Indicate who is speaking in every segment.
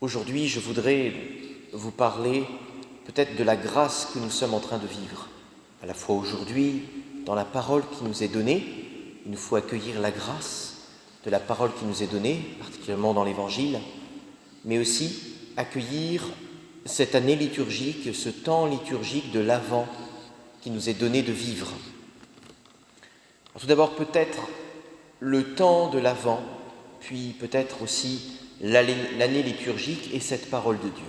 Speaker 1: Aujourd'hui, je voudrais vous parler peut-être de la grâce que nous sommes en train de vivre. À la fois aujourd'hui, dans la parole qui nous est donnée, il nous faut accueillir la grâce de la parole qui nous est donnée, particulièrement dans l'Évangile, mais aussi accueillir cette année liturgique, ce temps liturgique de l'Avent qui nous est donné de vivre. Alors, tout d'abord, peut-être le temps de l'Avent, puis peut-être aussi l'année liturgique et cette parole de Dieu.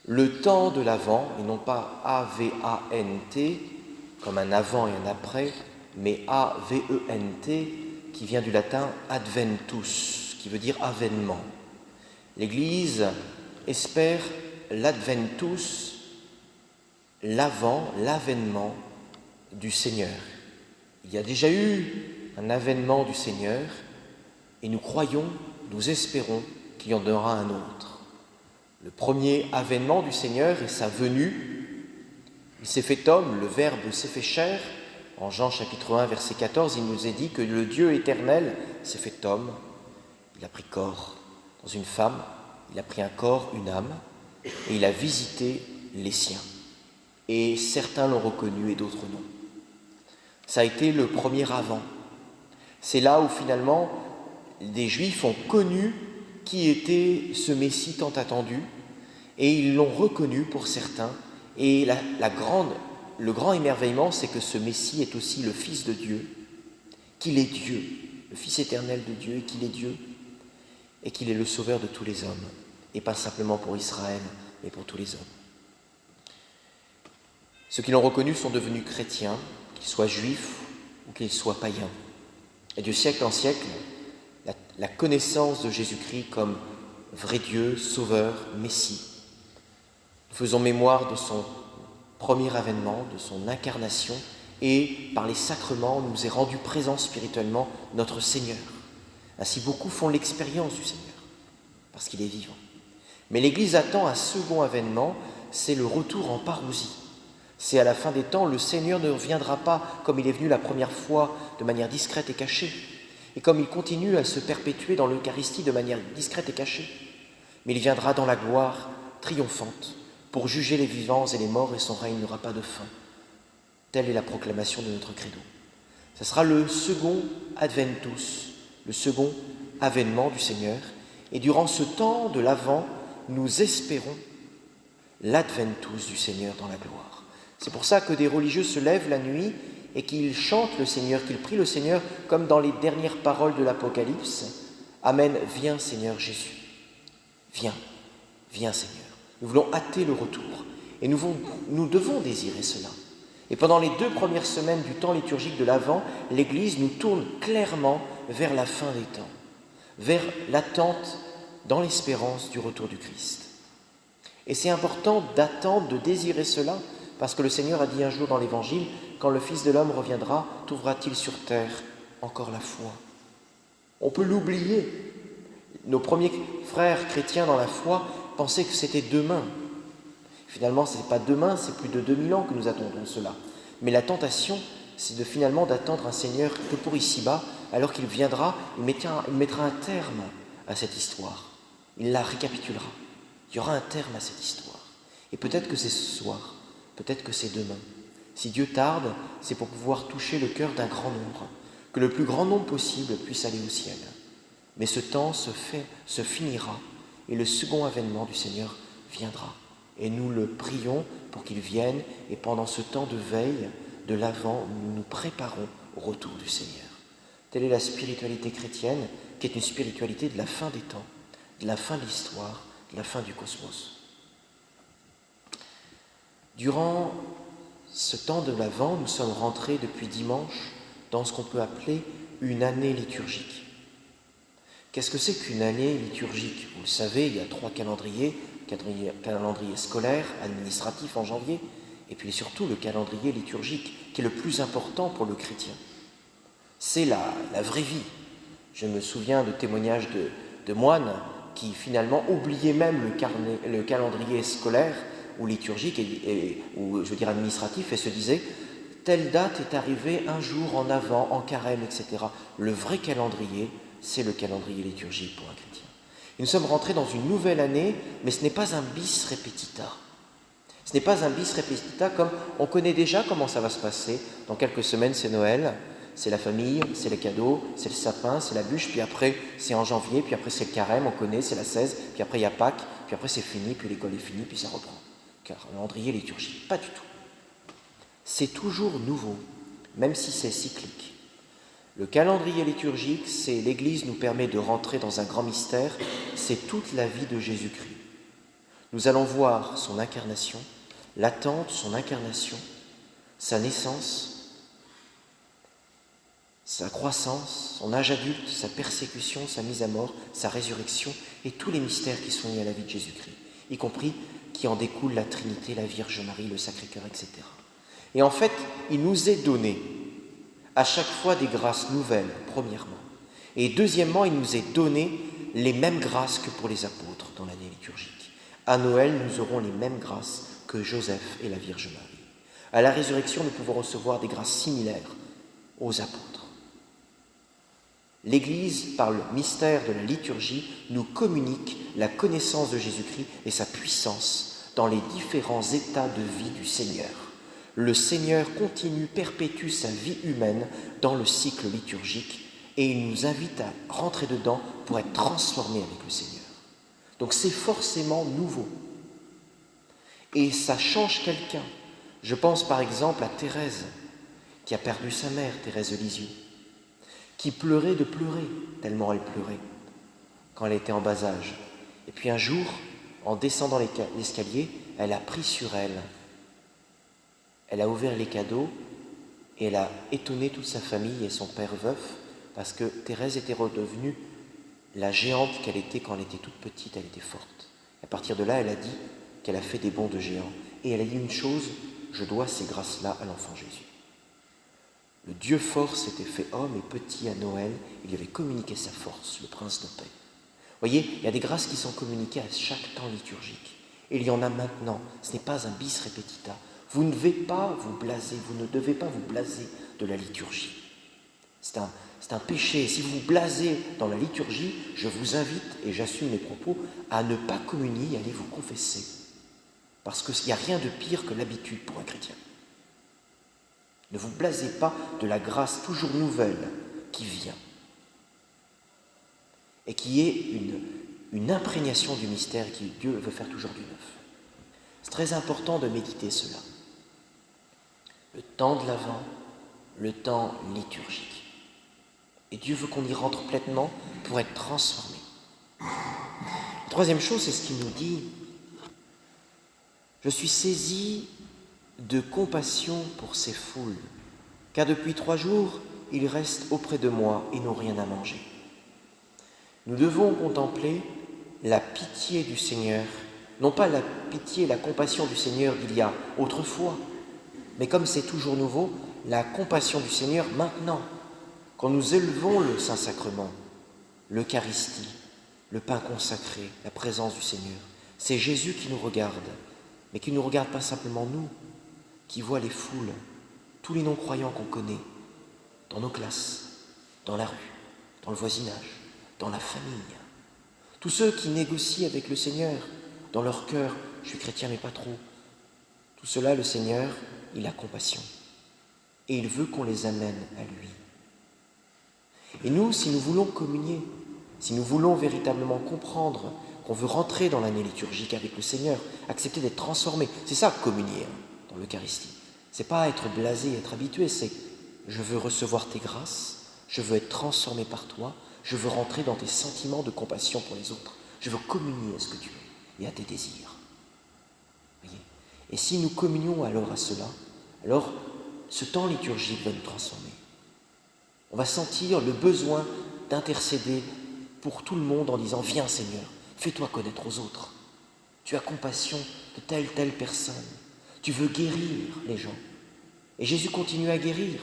Speaker 1: Le temps de l'Avent, et non pas A-V-A-N-T, comme un avant et un après, mais A-V-E-N-T, qui vient du latin adventus, qui veut dire avènement. L'Église espère l'adventus, l'avant, l'avènement du Seigneur. Il y a déjà eu un avènement du Seigneur, et nous croyons, nous espérons qu'il y en aura un autre. Le premier avènement du Seigneur est sa venue. Il s'est fait homme, le Verbe s'est fait chair. En Jean chapitre 1, verset 14, il nous est dit que le Dieu éternel s'est fait homme. Il a pris corps dans une femme, il a pris un corps, une âme, et il a visité les siens. Et certains l'ont reconnu et d'autres non. Ça a été le premier avant. C'est là où finalement des Juifs ont connu qui était ce Messie tant attendu, et ils l'ont reconnu pour certains. Et le grand émerveillement, c'est que ce Messie est aussi le Fils de Dieu, qu'il est Dieu, le Fils éternel de Dieu, et qu'il est Dieu, et qu'il est le Sauveur de tous les hommes, et pas simplement pour Israël, mais pour tous les hommes. Ceux qui l'ont reconnu sont devenus chrétiens, qu'ils soient juifs ou qu'ils soient païens. Et de siècle en siècle, la connaissance de Jésus-Christ comme vrai Dieu, Sauveur, Messie. Nous faisons mémoire de son premier avènement, de son incarnation, et par les sacrements, nous est rendu présent spirituellement notre Seigneur. Ainsi, beaucoup font l'expérience du Seigneur, parce qu'il est vivant. Mais l'Église attend un second avènement, c'est le retour en parousie. C'est à la fin des temps, le Seigneur ne reviendra pas comme il est venu la première fois, de manière discrète et cachée, et comme il continue à se perpétuer dans l'Eucharistie de manière discrète et cachée. Mais il viendra dans la gloire triomphante pour juger les vivants et les morts, et son règne n'aura pas de fin. Telle est la proclamation de notre credo. Ce sera le second adventus, le second avènement du Seigneur. Et durant ce temps de l'Avent, nous espérons l'adventus du Seigneur dans la gloire. C'est pour ça que des religieux se lèvent la nuit et qu'ils chantent le Seigneur, qu'ils prient le Seigneur, comme dans les dernières paroles de l'Apocalypse. Amen, viens Seigneur Jésus. Viens, viens Seigneur. Nous voulons hâter le retour et nous devons désirer cela. Et pendant les 2 premières semaines du temps liturgique de l'Avent, l'Église nous tourne clairement vers la fin des temps, vers l'attente dans l'espérance du retour du Christ. Et c'est important d'attendre, de désirer cela, parce que le Seigneur a dit un jour dans l'Évangile, quand le Fils de l'homme reviendra, trouvera-t-il sur terre encore la foi? On peut l'oublier. Nos premiers frères chrétiens dans la foi pensaient que c'était demain. Finalement, ce n'est pas demain, c'est plus de 2000 ans que nous attendons cela. Mais la tentation, c'est finalement d'attendre un Seigneur que pour ici-bas, alors qu'il viendra, il mettra un terme à cette histoire. Il la récapitulera. Il y aura un terme à cette histoire. Et peut-être que c'est ce soir, peut-être que c'est demain. Si Dieu tarde, c'est pour pouvoir toucher le cœur d'un grand nombre, que le plus grand nombre possible puisse aller au ciel. Mais ce temps se finira, et le second avènement du Seigneur viendra. Et nous le prions pour qu'il vienne, et pendant ce temps de veille, de l'Avent, nous nous préparons au retour du Seigneur. Telle est la spiritualité chrétienne, qui est une spiritualité de la fin des temps, de la fin de l'histoire, de la fin du cosmos. Durant ce temps de l'Avent, nous sommes rentrés depuis dimanche dans ce qu'on peut appeler une année liturgique. Qu'est-ce que c'est qu'une année liturgique? Vous le savez, il y a 3 calendriers, calendrier scolaire, administratif en janvier, et puis surtout le calendrier liturgique, qui est le plus important pour le chrétien. C'est la vraie vie. Je me souviens de témoignages de moines qui finalement oubliaient même le calendrier scolaire ou liturgique, ou je veux dire administratif, et se disaient « telle date est arrivée un jour en avant, en carême, etc. » Le vrai calendrier, c'est le calendrier liturgique pour un chrétien. Et nous sommes rentrés dans une nouvelle année, mais ce n'est pas un bis repetita. Ce n'est pas un bis repetita comme on connaît déjà comment ça va se passer. Dans quelques semaines, c'est Noël, c'est la famille, c'est les cadeaux, c'est le sapin, c'est la bûche, puis après c'est en janvier, puis après c'est le carême, on connaît, c'est la 16, puis après il y a Pâques, puis après c'est fini, puis l'école est finie, puis ça reprend. Car calendrier liturgique, pas du tout. C'est toujours nouveau, même si c'est cyclique. Le calendrier liturgique, c'est l'Église nous permet de rentrer dans un grand mystère, c'est toute la vie de Jésus-Christ. Nous allons voir son incarnation, l'attente, son incarnation, sa naissance, sa croissance, son âge adulte, sa persécution, sa mise à mort, sa résurrection et tous les mystères qui sont liés à la vie de Jésus-Christ, y compris qui en découle la Trinité, la Vierge Marie, le Sacré-Cœur, etc. Et en fait, il nous est donné à chaque fois des grâces nouvelles, premièrement. Et deuxièmement, il nous est donné les mêmes grâces que pour les apôtres dans l'année liturgique. À Noël, nous aurons les mêmes grâces que Joseph et la Vierge Marie. À la résurrection, nous pouvons recevoir des grâces similaires aux apôtres. L'Église, par le mystère de la liturgie, nous communique la connaissance de Jésus-Christ et sa puissance dans les différents états de vie du Seigneur. Le Seigneur continue, perpétue sa vie humaine dans le cycle liturgique et il nous invite à rentrer dedans pour être transformés avec le Seigneur. Donc c'est forcément nouveau. Et ça change quelqu'un. Je pense par exemple à Thérèse, qui a perdu sa mère, Thérèse de Lisieux, qui pleurait de pleurer, tellement elle pleurait, quand elle était en bas âge. Et puis un jour, en descendant l'escalier, elle a pris sur elle. Elle a ouvert les cadeaux et elle a étonné toute sa famille et son père veuf parce que Thérèse était redevenue la géante qu'elle était quand elle était toute petite, elle était forte. À partir de là, elle a dit qu'elle a fait des bonds de géant. Et elle a dit une chose, je dois ces grâces-là à l'enfant Jésus. Le Dieu fort s'était fait homme et petit à Noël, il lui avait communiqué sa force, le prince de paix. Vous voyez, il y a des grâces qui sont communiquées à chaque temps liturgique. Et il y en a maintenant, ce n'est pas un bis repetita. Vous ne devez pas vous blaser, vous ne devez pas vous blaser de la liturgie. C'est un péché. Si vous vous blasez dans la liturgie, je vous invite, et j'assume mes propos, à ne pas communier et aller vous confesser. Parce qu'il n'y a rien de pire que l'habitude pour un chrétien. Ne vous blasez pas de la grâce toujours nouvelle qui vient. Et qui est une imprégnation du mystère que Dieu veut faire toujours du neuf. C'est très important de méditer cela. Le temps de l'Avent, le temps liturgique. Et Dieu veut qu'on y rentre pleinement pour être transformé. La troisième chose, c'est ce qu'il nous dit. Je suis saisi de compassion pour ces foules, car depuis 3 jours, ils restent auprès de moi et n'ont rien à manger. Nous devons contempler la pitié du Seigneur, non pas la pitié et la compassion du Seigneur d'il y a autrefois, mais comme c'est toujours nouveau, la compassion du Seigneur maintenant, quand nous élevons le Saint-Sacrement, l'Eucharistie, le pain consacré, la présence du Seigneur. C'est Jésus qui nous regarde, mais qui ne nous regarde pas simplement nous, qui voit les foules, tous les non-croyants qu'on connaît, dans nos classes, dans la rue, dans le voisinage, dans la famille. Tous ceux qui négocient avec le Seigneur, dans leur cœur, je suis chrétien mais pas trop. Tout cela, le Seigneur, il a compassion. Et il veut qu'on les amène à lui. Et nous, si nous voulons communier, si nous voulons véritablement comprendre qu'on veut rentrer dans l'année liturgique avec le Seigneur, accepter d'être transformé, c'est ça communier dans l'Eucharistie. C'est pas être blasé, être habitué, c'est je veux recevoir tes grâces, je veux être transformé par toi, je veux rentrer dans tes sentiments de compassion pour les autres, je veux communier à ce que tu es et à tes désirs. Voyez ? Et si nous communions alors à cela, alors ce temps liturgique va nous transformer. On va sentir le besoin d'intercéder pour tout le monde en disant « Viens Seigneur, fais-toi connaître aux autres. Tu as compassion de telle personne. Tu veux guérir les gens. » Et Jésus continue à guérir.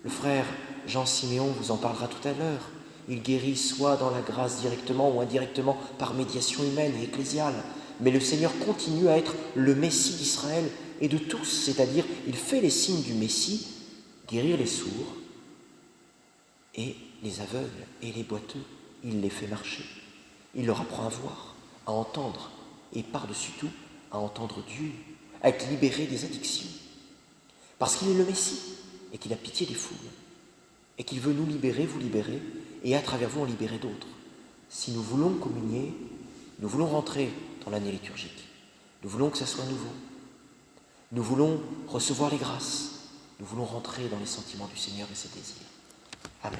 Speaker 1: Le frère Jean Siméon vous en parlera tout à l'heure. Il guérit soit dans la grâce directement ou indirectement par médiation humaine et ecclésiale. Mais le Seigneur continue à être le Messie d'Israël et de tous, c'est-à-dire il fait les signes du Messie, guérir les sourds et les aveugles et les boiteux, il les fait marcher. Il leur apprend à voir, à entendre, et par-dessus tout, à entendre Dieu, à être libéré des addictions. Parce qu'il est le Messie, et qu'il a pitié des foules, et qu'il veut nous libérer, vous libérer, et à travers vous en libérer d'autres. Si nous voulons communier, nous voulons rentrer dans l'année liturgique, nous voulons que ça soit nouveau, nous voulons recevoir les grâces, nous voulons rentrer dans les sentiments du Seigneur et ses désirs. Amen.